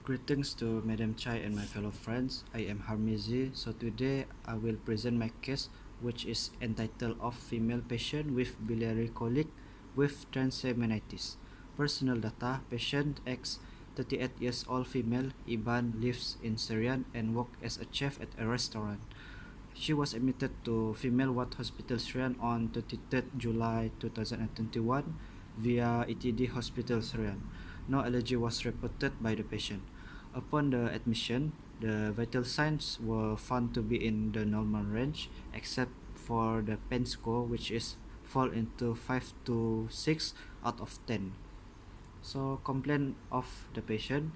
Greetings to Madam Chai and my fellow friends. I am Harmizi. So today I will present my case, which is entitled of female patient with biliary colic with transaminitis. Personal data: patient X, 38 years old female, Iban, lives in Syrian and works as a chef at a restaurant. She was admitted to Female Ward Hospital Syrian on 23 July 2021 via ETD Hospital Syrian. No allergy was reported by the patient. Upon the admission, the vital signs were found to be in the normal range except for the pain score, which is fall into 5 to 6 out of 10. So complaint of the patient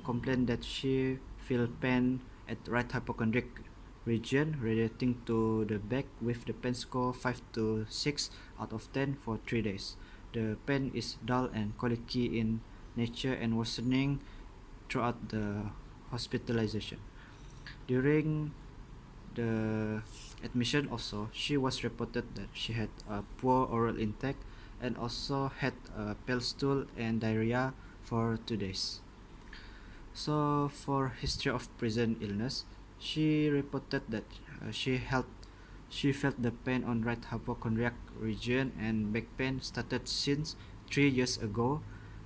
complained that she feel pain at right hypochondriac region relating to the back with the pain score 5 to 6 out of 10 for 3 days. The pain is dull and colicky in nature and worsening throughout the hospitalization. During the admission also, she was reported that she had a poor oral intake and also had a pale stool and diarrhea for 2 days. So for history of present illness, she reported that she felt the pain on right hypochondriac region and back pain started since 3 years ago.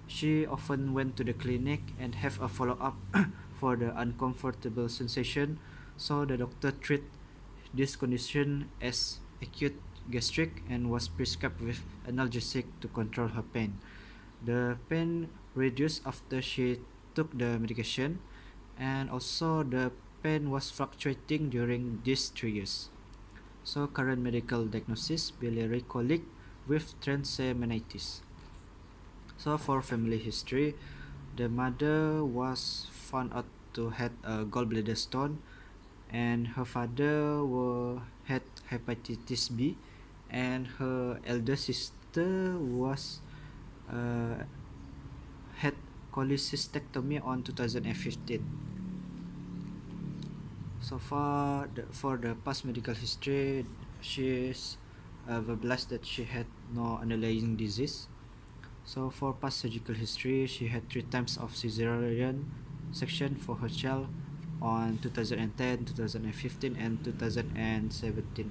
She often went to the clinic and have a follow-up for the uncomfortable sensation, so the doctor treated this condition as acute gastric and was prescribed with analgesic to control her pain. The pain reduced after she took the medication, and also the pain was fluctuating during these 3 years. So current medical diagnosis: biliary colic with transaminitis. So for family history, the mother was found out to had a gallbladder stone, and her father had hepatitis B, and her elder sister was uh, had cholecystectomy on 2015. So for the past medical history, she is verbalized that she had no underlying disease. So for past surgical history, she had 3 times of cesarean section for her child on 2010, 2015, and 2017.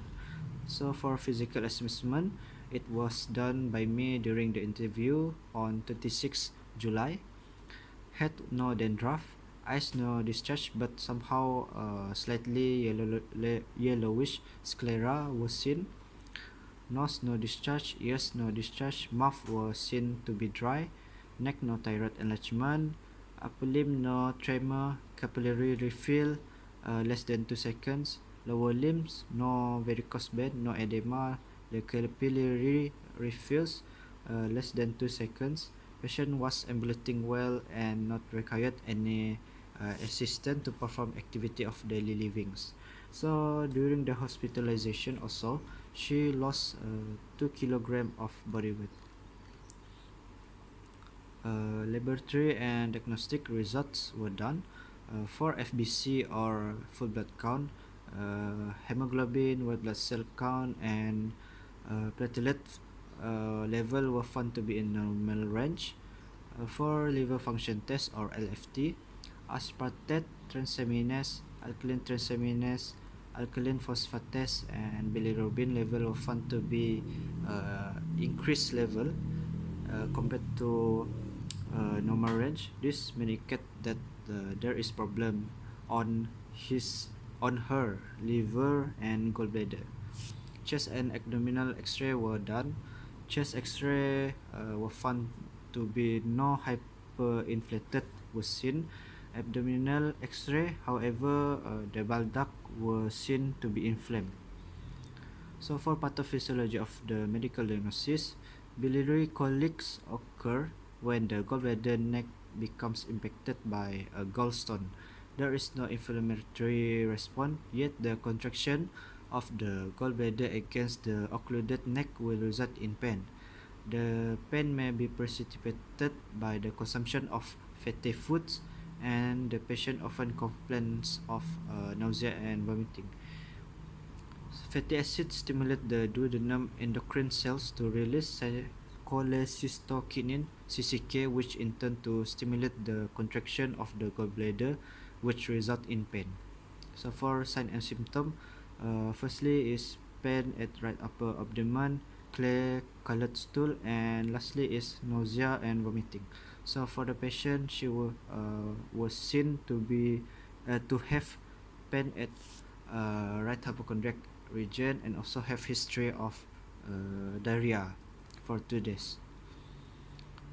So for physical assessment, it was done by me during the interview on 26 July. Head no dandruff, eyes no discharge, but somehow slightly yellowish sclera was seen. Nose no discharge, ears no discharge, mouth was seen to be dry, neck no thyroid enlargement, upper limb no tremor, capillary refill less than 2 seconds, lower limbs no varicose vein, no edema, the capillary refills less than 2 seconds. Patient was ambulating well and not required any assistance to perform activity of daily livings. So during the hospitalization also, she lost 2 kilograms of body weight. Laboratory and diagnostic results were done for FBC or full blood count, hemoglobin, white blood cell count, and platelet level were found to be in normal range. For liver function test or LFT, aspartate transaminase, alkaline transaminase, alkaline phosphatase, and bilirubin level were found to be increased level compared to normal range. This may indicate that there is problem on her liver and gallbladder. Chest and abdominal X-ray were done. Chest X-ray were found to be no hyperinflated was seen. Abdominal X-ray, however, the bile duct were seen to be inflamed. So for pathophysiology of the medical diagnosis, biliary colics occur when the gallbladder neck becomes impacted by a gallstone. There is no inflammatory response, yet the contraction of the gallbladder against the occluded neck will result in pain. The pain may be precipitated by the consumption of fatty foods, and the patient often complains of nausea and vomiting. Fatty acids stimulate the duodenum endocrine cells to release cholecystokinin (CCK), which in turn to stimulate the contraction of the gallbladder, which result in pain. So for sign and symptom, firstly is pain at right upper abdomen, clear colored stool, and lastly is nausea and vomiting. So for the patient, she was seen to have pain at right hypochondriac region and also have history of diarrhea for 2 days.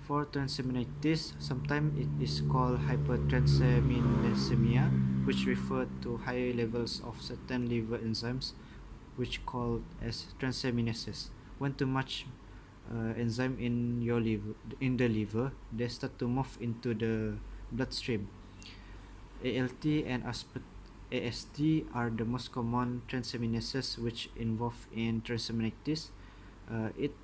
For transaminitis, sometimes it is called hypertransaminemia, which refer to high levels of certain liver enzymes, which called as transaminases. When too much enzyme in the liver, they start to move into the bloodstream. ALT and AST are the most common transaminases which involve in transaminitis. It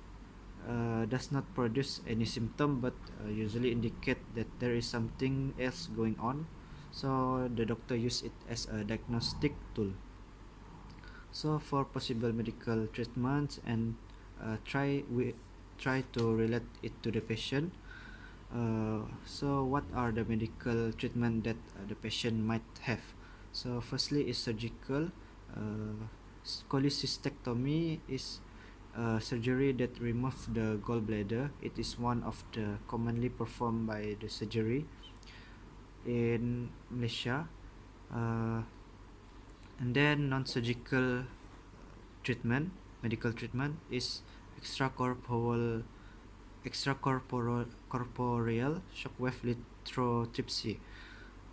does not produce any symptom but usually indicate that there is something else going on, so the doctor use it as a diagnostic tool. So for possible medical treatments and we try to relate it to the patient. So what are the medical treatment that the patient might have? So firstly is surgical. Cholecystectomy is surgery that removes the gallbladder. It is one of the commonly performed by the surgery in Malaysia. And then non-surgical medical treatment is extracorporeal shockwave lithotripsy.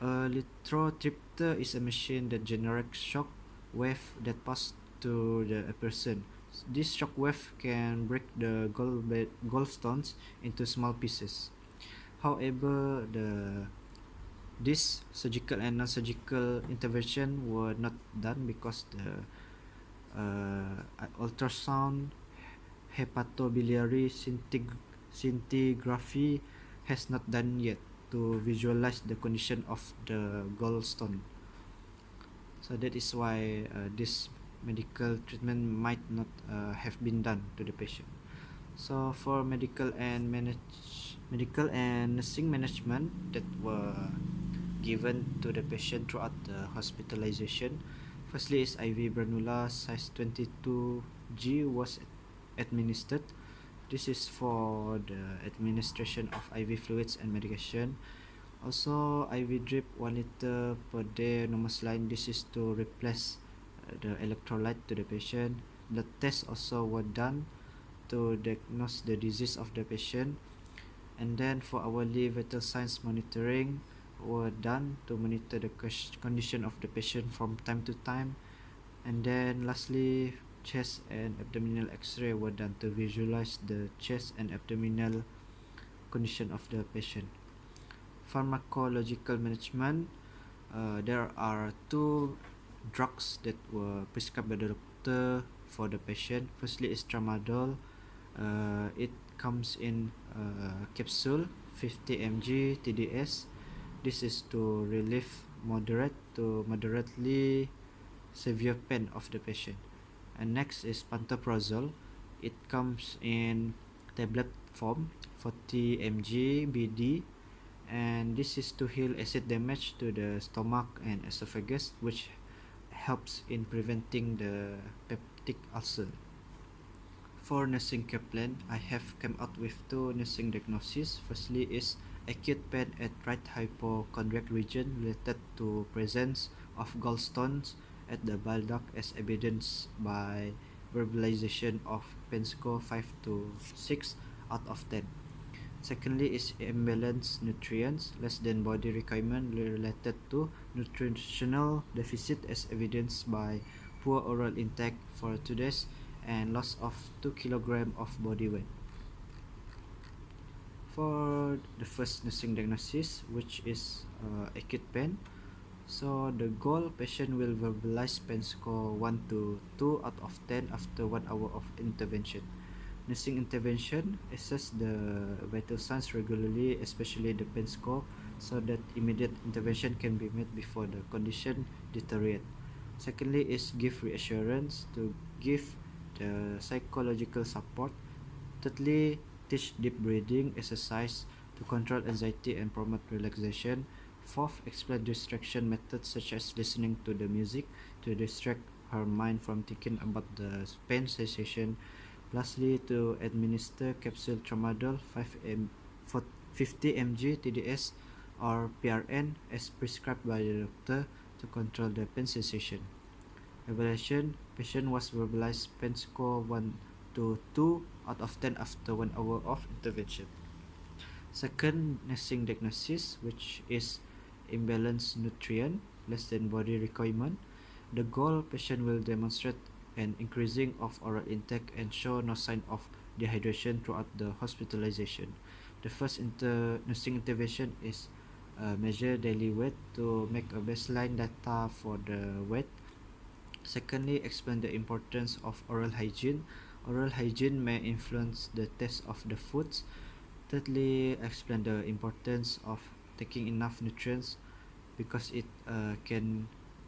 Lithotripter is a machine that generates shock wave that pass to a person. This shock wave can break the gallstones into small pieces. However, this surgical and non-surgical intervention were not done because the ultrasound hepatobiliary scintigraphy has not done yet to visualize the condition of the gallstone. So that is why this medical treatment might not have been done to the patient. So for medical and nursing management that were given to the patient throughout the hospitalization, firstly is IV Branula size 22G was administered. This is for the administration of IV fluids and medication. Also IV drip 1 liter per day normal saline. This is to replace the electrolyte to the patient. Blood tests also were done to diagnose the disease of the patient. And then for hourly vital signs monitoring were done to monitor the condition of the patient from time to time. And then lastly, chest and abdominal x-ray were done to visualize the chest and abdominal condition of the patient. Pharmacological management, there are 2 drugs that were prescribed by the doctor for the patient. Firstly is tramadol. It comes in capsule 50 mg TDS. This is to relieve moderate to moderately severe pain of the patient. And next is pantoprazole. It comes in tablet form 40 mg BD, and this is to heal acid damage to the stomach and esophagus, which helps in preventing the peptic ulcer. For nursing care plan, I have come out with 2 nursing diagnoses. Firstly is acute pain at right hypochondriac region related to presence of gallstones at the bile duct as evidenced by verbalization of pain score 5 to 6 out of 10. Secondly is imbalanced nutrients, less than body requirement related to nutritional deficit as evidenced by poor oral intake for 2 days and loss of 2 kg of body weight. For the first nursing diagnosis, which is acute pain, so the goal patient will verbalize pain score 1 to 2 out of 10 after 1 hour of intervention. Nursing intervention, assess the vital signs regularly, especially the pain score, so that immediate intervention can be made before the condition deteriorates. Secondly is give reassurance, to give the psychological support. Thirdly, teach deep breathing exercise to control anxiety and promote relaxation. Fourth, explain distraction methods such as listening to the music to distract her mind from thinking about the pain sensation. Lastly, to administer capsule tramadol 50 mg TDS or PRN as prescribed by the doctor to control the pain sensation. Evaluation: patient was verbalized pain score 1 to 2 out of 10 after 1 hour of intervention. Second, nursing diagnosis, which is imbalanced nutrient, less than body requirement. The goal: patient will demonstrate an increasing of oral intake and show no sign of dehydration throughout the hospitalization. The first nursing intervention is measure daily weight to make a baseline data for the weight. Secondly, explain the importance of oral hygiene. Oral hygiene may influence the taste of the foods. Thirdly, explain the importance of taking enough nutrients because it can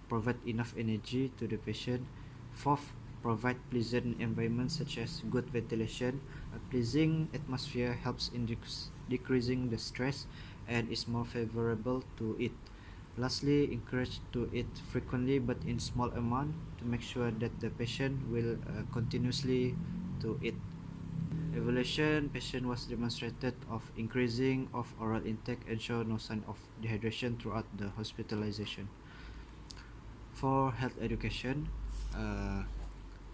provide enough energy to the patient. Fourth, provide pleasant environment such as good ventilation. A pleasing atmosphere helps in decreasing the stress and is more favorable to it. Lastly, encourage to eat frequently but in small amount to make sure that the patient will continuously to eat. Evaluation: patient was demonstrated of increasing of oral intake and show no sign of dehydration throughout the hospitalization. For health education, uh,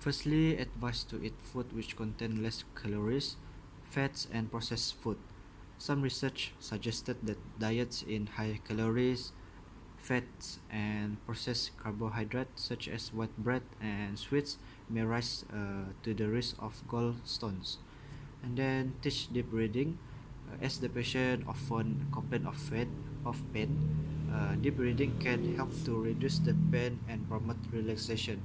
firstly, advise to eat food which contain less calories, fats, and processed food. Some research suggested that diets in high calories, fats, and processed carbohydrates such as white bread and sweets may rise to the risk of gallstones. And then teach deep breathing. As the patient often complain of pain, deep breathing can help to reduce the pain and promote relaxation.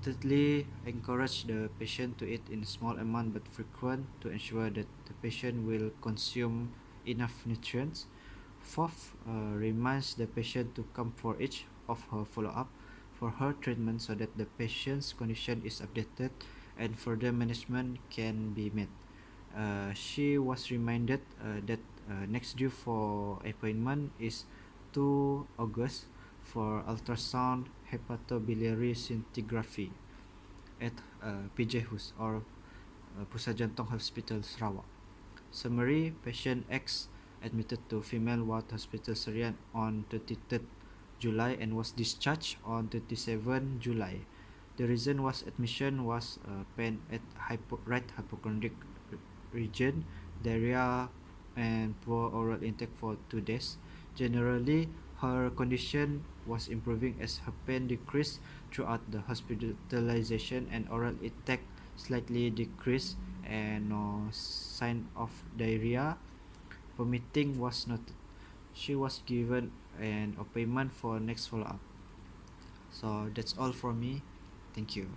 Thirdly, encourage the patient to eat in small amount but frequent to ensure that the patient will consume enough nutrients. Fourth, reminds the patient to come for each of her follow-up for her treatment so that the patient's condition is updated and further management can be made. She was reminded that next due for appointment is 2 August for ultrasound hepatobiliary scintigraphy at PJ Hus or Pusat Jantung Hospital Sarawak. Summary: patient X admitted to Female Ward Hospital Serian on 23rd July and was discharged on 27 July. The reason was admission was pain at right hypochondriac region, diarrhea, and poor oral intake for 2 days. Generally, her condition was improving as her pain decreased throughout the hospitalization and oral intake slightly decreased and no sign of diarrhea. Vomiting was noted. She was given an appointment for next follow-up. So that's all from me. Thank you.